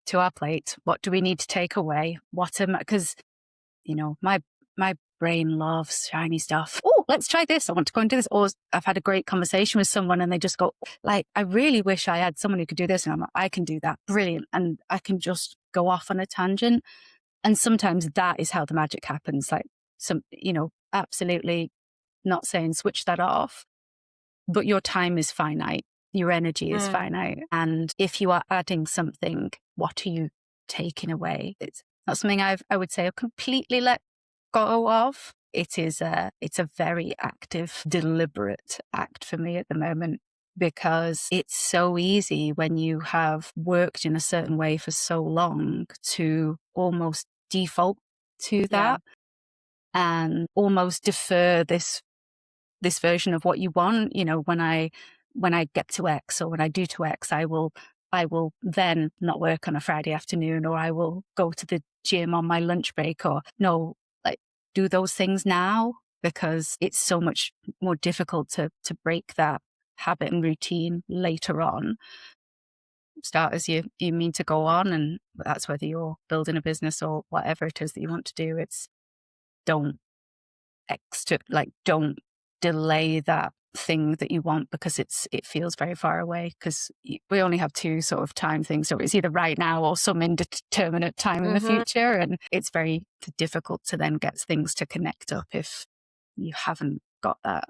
to our plate? What do we need to take away? Because my brain loves shiny stuff. Oh, let's try this. I want to go and do this. Or I've had a great conversation with someone and they just go, like, I really wish I had someone who could do this. And I'm like, I can do that. Brilliant. And I can just go off on a tangent. And sometimes that is how the magic happens. Like, absolutely not saying switch that off, but your time is finite. Your energy is finite. And if you are adding something, what are you taking away? It's not something I would say I've completely let go of. It's a very active, deliberate act for me at the moment, because it's so easy when you have worked in a certain way for so long to almost default to that and almost defer this version of what you want. When I get to X, or when I do to X, I will then not work on a Friday afternoon, or I will go to the gym on my lunch break, or no, like, do those things now, because it's so much more difficult to break that habit and routine later on. Start as you mean to go on, and that's whether you're building a business or whatever it is that you want to do. It's don't don't delay that thing that you want because it feels very far away, because we only have two sort of time things, so it's either right now or some indeterminate time in the future, and it's very difficult to then get things to connect up if you haven't got that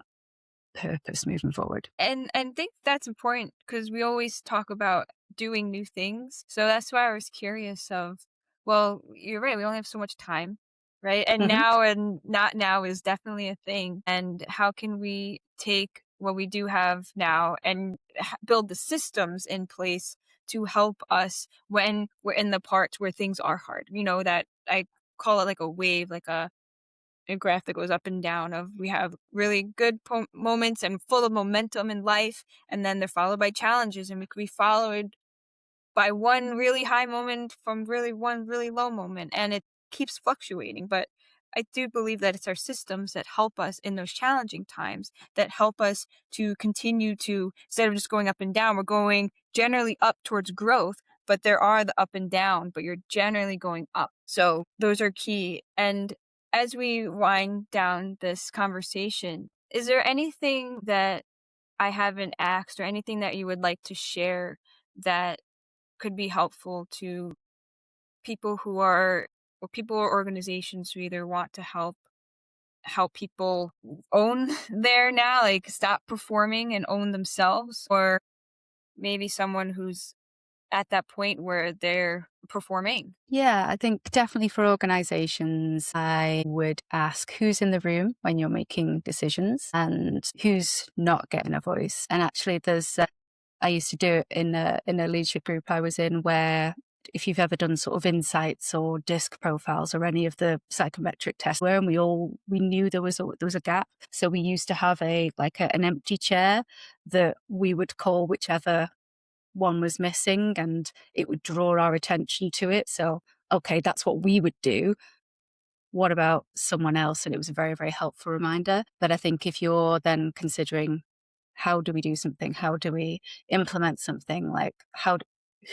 purpose moving forward. And I think that's important because we always talk about doing new things. So that's why I was curious of, well, you're right, we only have so much time, right? And now and not now is definitely a thing. And how can we take what we do have now and build the systems in place to help us when we're in the parts where things are hard? You know, that I call it like a wave, like a graph that goes up and down of we have really good moments and full of momentum in life, and then they're followed by challenges, and we could be followed by one really high moment from one really low moment, and it keeps fluctuating. But I do believe that it's our systems that help us in those challenging times, that help us to continue to, instead of just going up and down, we're going generally up towards growth, but there are the up and down, but you're generally going up. So those are key. And as we wind down this conversation, is there anything that I haven't asked or anything that you would like to share that could be helpful to people who are, or people or organizations who either want to help people own their now, like stop performing and own themselves, or maybe someone who's at that point where they're performing? Yeah, I think definitely for organizations, I would ask who's in the room when you're making decisions and who's not getting a voice. And actually, I used to do it in a leadership group I was in, where if you've ever done sort of insights or DISC profiles or any of the psychometric tests, where we knew there was a gap. So we used to have an empty chair that we would call whichever one was missing, and it would draw our attention to it. So, okay, that's what we would do. What about someone else? And it was a very, very helpful reminder. But I think if you're then considering, how do we do something? How do we implement something? Like,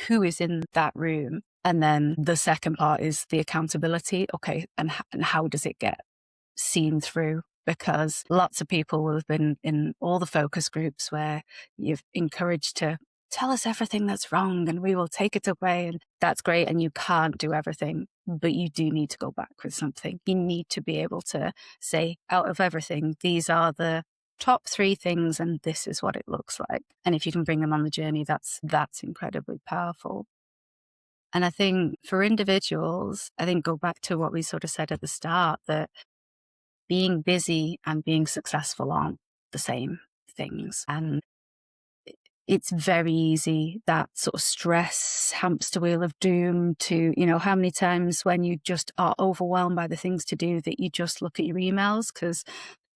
who is in that room? And then the second part is the accountability. Okay, and how does it get seen through? Because lots of people will have been in all the focus groups where you've encouraged to tell us everything that's wrong and we will take it away. And that's great. And you can't do everything, but you do need to go back with something. You need to be able to say, out of everything, these are the top 3 things and this is what it looks like. And if you can bring them on the journey, that's incredibly powerful. And I think for individuals, go back to what we sort of said at the start, that being busy and being successful aren't the same things. And it's very easy, that sort of stress hamster wheel of doom to, how many times when you just are overwhelmed by the things to do that you just look at your emails, because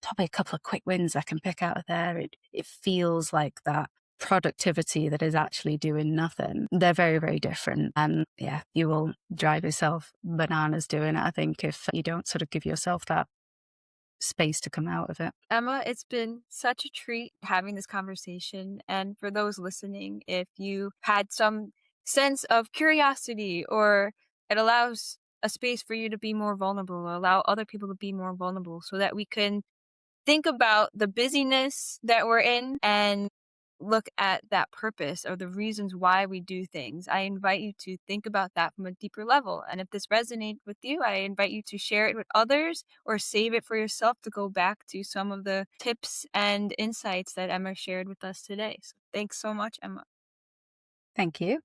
probably a couple of quick wins I can pick out of there. It feels like that productivity that is actually doing nothing. They're very, very different. And yeah, you will drive yourself bananas doing it, I think, if you don't sort of give yourself that space to come out of it. Emma, it's been such a treat having this conversation. And for those listening, if you had some sense of curiosity, or it allows a space for you to be more vulnerable, allow other people to be more vulnerable, so that we can think about the busyness that we're in and look at that purpose or the reasons why we do things. I invite you to think about that from a deeper level. And if this resonated with you, I invite you to share it with others or save it for yourself to go back to some of the tips and insights that Emma shared with us today. So thanks so much, Emma. Thank you.